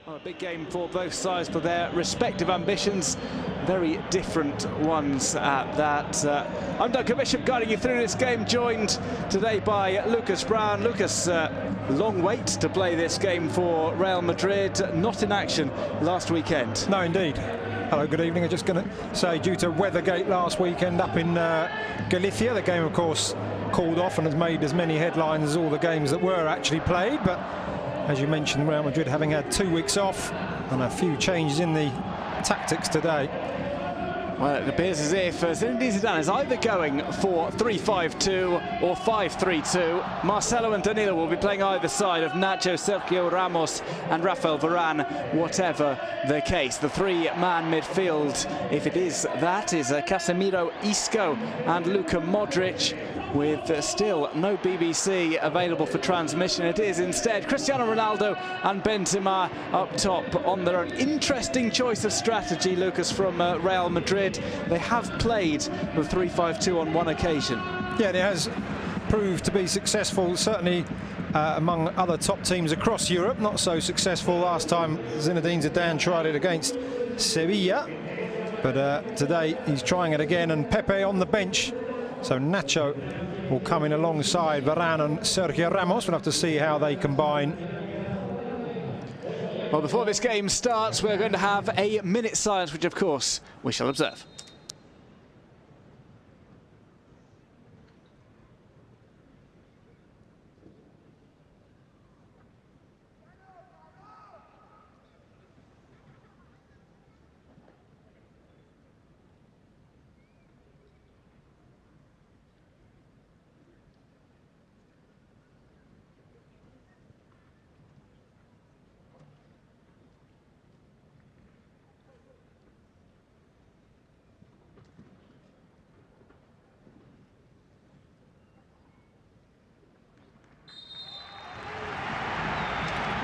Well, a big game for both sides for their respective ambitions. Very different ones at that. I'm Duncan Bishop, guiding you through this game, joined today by Lucas Brown. Lucas, long wait to play this game for Real Madrid, not in action last weekend. No, indeed. Hello, good evening. I'm just going to say, due to Weathergate last weekend up in Galicia, the game, of course, called off and has made as many headlines as all the games that were actually played. But as you mentioned, Real Madrid having had 2 weeks off and a few changes in the tactics today. Well, it appears as if Zinedine Zidane is either going for 3-5-2 or 5-3-2. Marcelo and Danilo will be playing either side of Nacho, Sergio Ramos and Rafael Varane, whatever the case. The three-man midfield, if it is that, is Casemiro, Isco and Luka Modric, with still no BBC available for transmission. It is instead Cristiano Ronaldo and Benzema up top on their own. Interesting choice of strategy, Lucas, from Real Madrid. They have played the 3-5-2 on one occasion. Yeah, it has proved to be successful, certainly among other top teams across Europe. Not so successful last time Zinedine Zidane tried it against Sevilla. But today he's trying it again, and Pepe on the bench. So Nacho will come in alongside Varane and Sergio Ramos. We'll have to see how they combine. Well, before this game starts, we're going to have a minute silence, which of course we shall observe.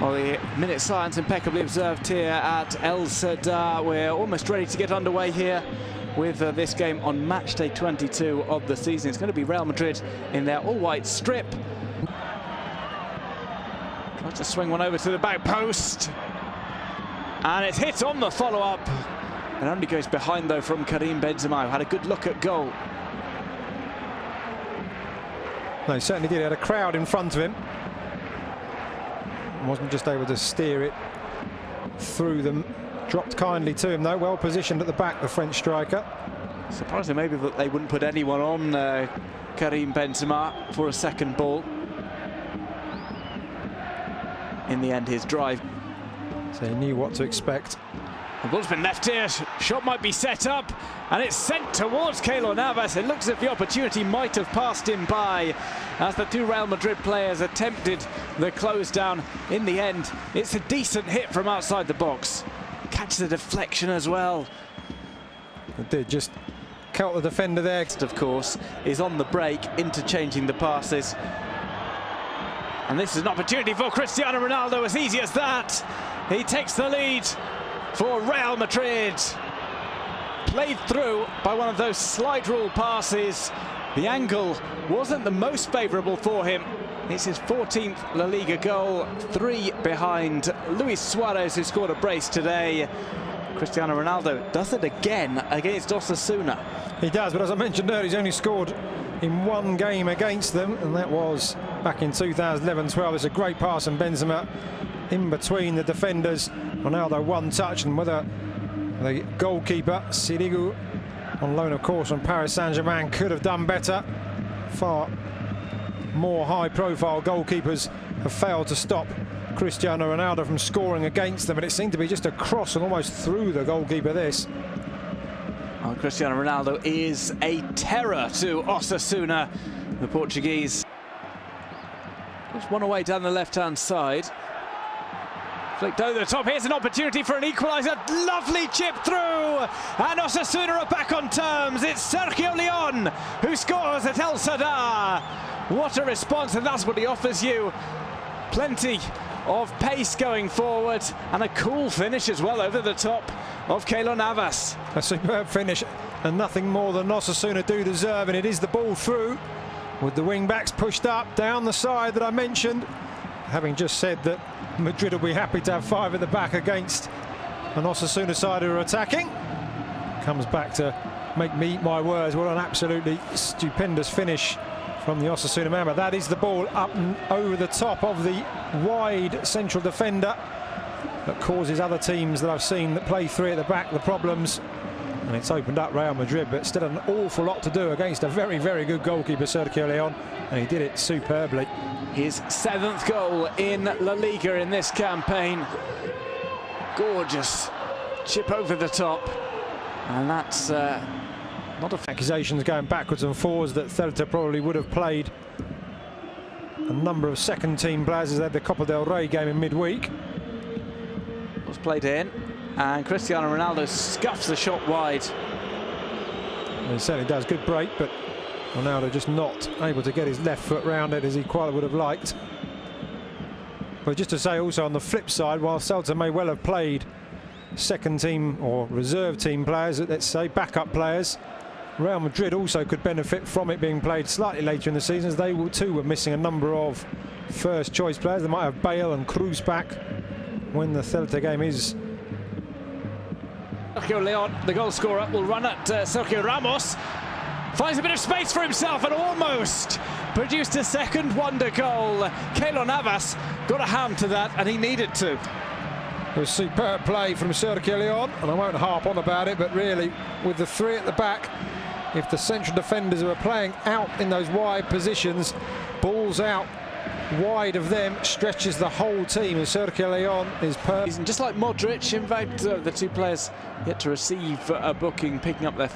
Well, the minute silence impeccably observed here at El Sadar. We're almost ready to get underway here with this game on match day 22 of the season. It's going to be Real Madrid in their all-white strip. Tries to swing one over to the back post. And it's hit on the follow-up. It only goes behind, though, from Karim Benzema, who had a good look at goal. No, he certainly did. He had a crowd in front of him. Wasn't just able to steer it through them. Dropped kindly to him, though. Well positioned at the back, the French striker. Surprising maybe that they wouldn't put anyone on Karim Benzema for a second ball. In the end, his drive. So he knew what to expect. The ball's been left here. Shot might be set up, and it's sent towards Keylor Navas. It looks as if the opportunity might have passed him by as the two Real Madrid players attempted the close down. In the end, it's a decent hit from outside the box. Catches the deflection as well. It did just caught the defender there. Of course, is on the break, interchanging the passes. And this is an opportunity for Cristiano Ronaldo, as easy as that. He takes the lead for Real Madrid. Played through by one of those slide rule passes. The angle wasn't the most favourable for him. It's his 14th La Liga goal, 3 behind Luis Suarez, who scored a brace today. Cristiano Ronaldo does it again against Osasuna. He does, but as I mentioned earlier, he's only scored in one game against them, and that was back in 2011-12. It's a great pass, and Benzema in between the defenders. Ronaldo one touch, and whether the goalkeeper, Sirigu, on loan of course from Paris Saint-Germain, could have done better. Far more high-profile goalkeepers have failed to stop Cristiano Ronaldo from scoring against them, but it seemed to be just a cross and almost through the goalkeeper, this. Well, Cristiano Ronaldo is a terror to Osasuna, the Portuguese. Just one away down the left-hand side. Flicked over the top. Here's an opportunity for an equaliser. Lovely chip through. And Osasuna are back on terms. It's Sergio Leon who scores at El Sadar. What a response, and that's what he offers you. Plenty of pace going forward, and a cool finish as well over the top of Keylor Navas. A superb finish, and nothing more than Osasuna do deserve, and it is the ball through with the wing backs pushed up down the side that I mentioned. having just said that Madrid will be happy to have 5 at the back against an Osasuna side who are attacking. Comes back to make me eat my words. What an absolutely stupendous finish from the Osasuna man. But that is the ball up and over the top of the wide central defender that causes other teams that I've seen that play 3 at the back the problems. And it's opened up Real Madrid, but still an awful lot to do against a very, very good goalkeeper, Sergio Leon, and he did it superbly. His 7th goal in La Liga in this campaign. Gorgeous chip over the top, and that's not a... Accusations going backwards and forwards that Celta probably would have played a number of second-team players as they had the Copa del Rey game in midweek. Was played in, and Cristiano Ronaldo scuffs the shot wide. And he certainly does. Good break, but Ronaldo just not able to get his left foot round it as he quite would have liked. But just to say also on the flip side, while Celta may well have played second team or reserve team players, let's say backup players, Real Madrid also could benefit from it being played slightly later in the season, as they too were missing a number of first choice players. They might have Bale and Cruz back when the Celta game is. Sergio Leon, the goal scorer, will run at Sergio Ramos. Finds a bit of space for himself and almost produced a second wonder goal. Keylor Navas got a hand to that, and he needed to. It was superb play from Sergio Leon, and I won't harp on about it, but really, with the 3 at the back, if the central defenders who are playing out in those wide positions, balls out wide of them, stretches the whole team, and Sergio Leon is perfect. Just like Modric, in fact, the 2 players yet to receive a booking, picking up their...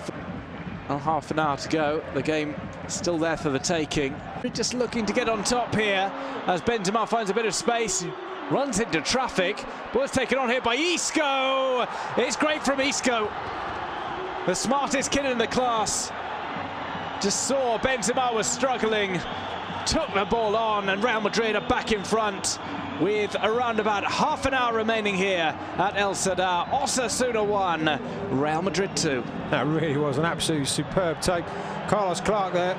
Well, half an hour to go. The game still there for the taking. Just looking to get on top here as Benzema finds a bit of space. Runs into traffic. Ball's taken on here by Isco. It's great from Isco. The smartest kid in the class. Just saw Benzema was struggling. Took the ball on, and Real Madrid are back in front with around about half an hour remaining here at El Sadar. Osasuna 1, Real Madrid 2. That really was an absolute superb take. Carlos Clark there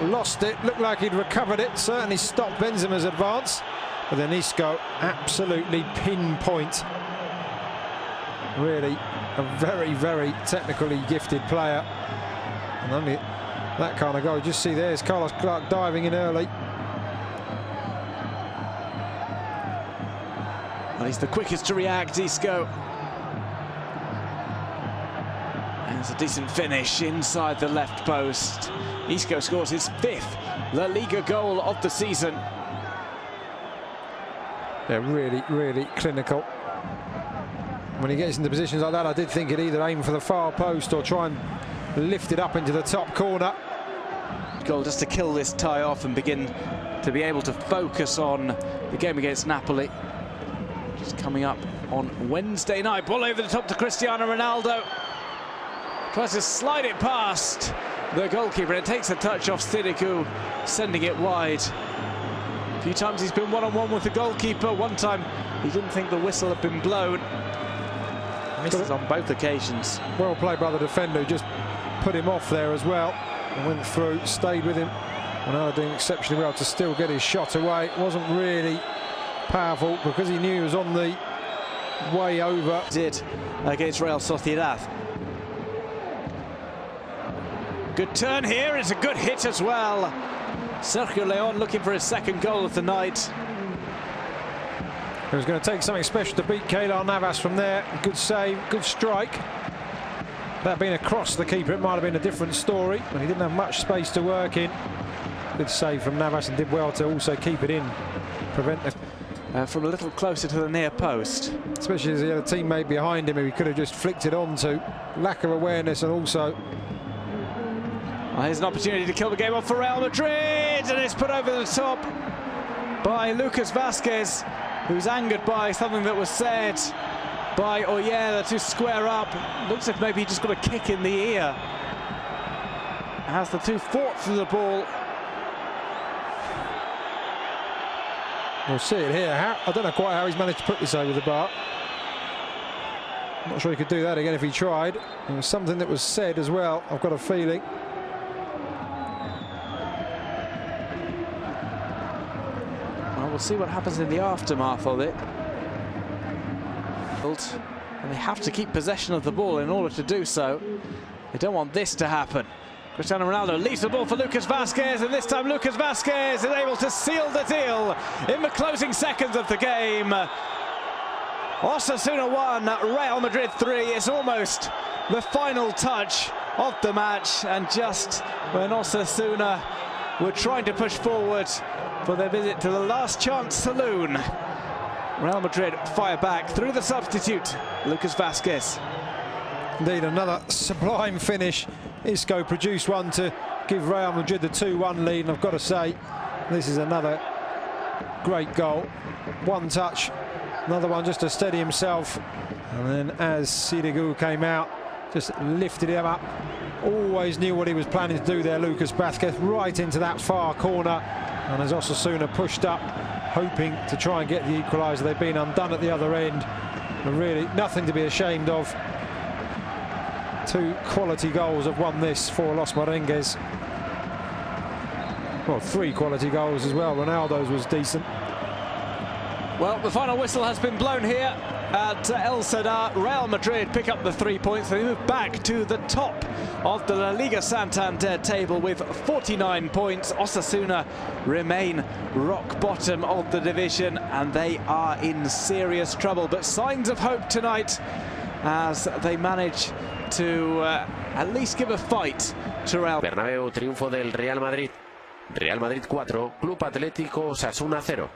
lost it, looked like he'd recovered it, certainly stopped Benzema's advance, but then Isco absolutely pinpoint. Really a very, very technically gifted player, and only that kind of goal. Just see there's Carlos Clark diving in early. Well, he's the quickest to react, Isco. And it's a decent finish inside the left post. Isco scores his 5th La Liga goal of the season. They're really, really clinical. When he gets into positions like that, I did think he'd either aim for the far post or try and lift it up into the top corner. Goal just to kill this tie off and begin to be able to focus on the game against Napoli. Just coming up on Wednesday night. Ball over the top to Cristiano Ronaldo. Tries to slide it past the goalkeeper. It takes a touch off Stilicu, sending it wide. A few times he's been one-on-one with the goalkeeper. One time he didn't think the whistle had been blown. Misses on both occasions. Well played by the defender, who just put him off there as well and went through, stayed with him. Ronaldo doing exceptionally well to still get his shot away. It wasn't really powerful because he knew he was on the way over. Did against Real Sociedad. Good turn here. It's a good hit as well. Sergio Leon looking for his 2nd goal of the night. It was going to take something special to beat Keylor Navas from there. Good save, good strike. That being across the keeper, it might have been a different story, but he didn't have much space to work in. Good save from Navas, and did well to also keep it in. Prevent the... from a little closer to the near post. Especially as he had a teammate behind him who he could have just flicked it onto. Lack of awareness, and also... Here's an opportunity to kill the game off for Real Madrid, and it's put over the top by Lucas Vazquez, who's angered by something that was said by Oyer to square up. Looks like maybe he just got a kick in the ear. As the 2 fought for the ball. We'll see it here. I don't know quite how he's managed to put this over the bar. I'm not sure he could do that again if he tried. There was something that was said as well, I've got a feeling. Well, we'll see what happens in the aftermath of it. And they have to keep possession of the ball in order to do so. They don't want this to happen. Cristiano Ronaldo leaves the ball for Lucas Vazquez, and this time Lucas Vazquez is able to seal the deal in the closing seconds of the game. Osasuna 1, Real Madrid 3. It's almost the final touch of the match, and just when Osasuna were trying to push forward for their visit to the last chance saloon, Real Madrid fire back through the substitute, Lucas Vazquez. Indeed, another sublime finish. Isco produced one to give Real Madrid the 2-1 lead, and I've got to say, this is another great goal. One touch, another one just to steady himself, and then as Sirigu came out, just lifted him up. Always knew what he was planning to do there, Lucas Vazquez, right into that far corner. And as Osasuna pushed up, hoping to try and get the equaliser, they've been undone at the other end. And really nothing to be ashamed of. Two quality goals have won this for Los Merengues. Well, three quality goals as well. Ronaldo's was decent. Well, the final whistle has been blown here at El Sadar. Real Madrid pick up the 3 points. They move back to the top of the La Liga Santander table with 49 points. Osasuna remain rock bottom of the division, and they are in serious trouble. But signs of hope tonight as they manage to at least give a fight to Real. Bernabéu, triunfo del Real Madrid. Real Madrid 4, Club Atlético Osasuna 0.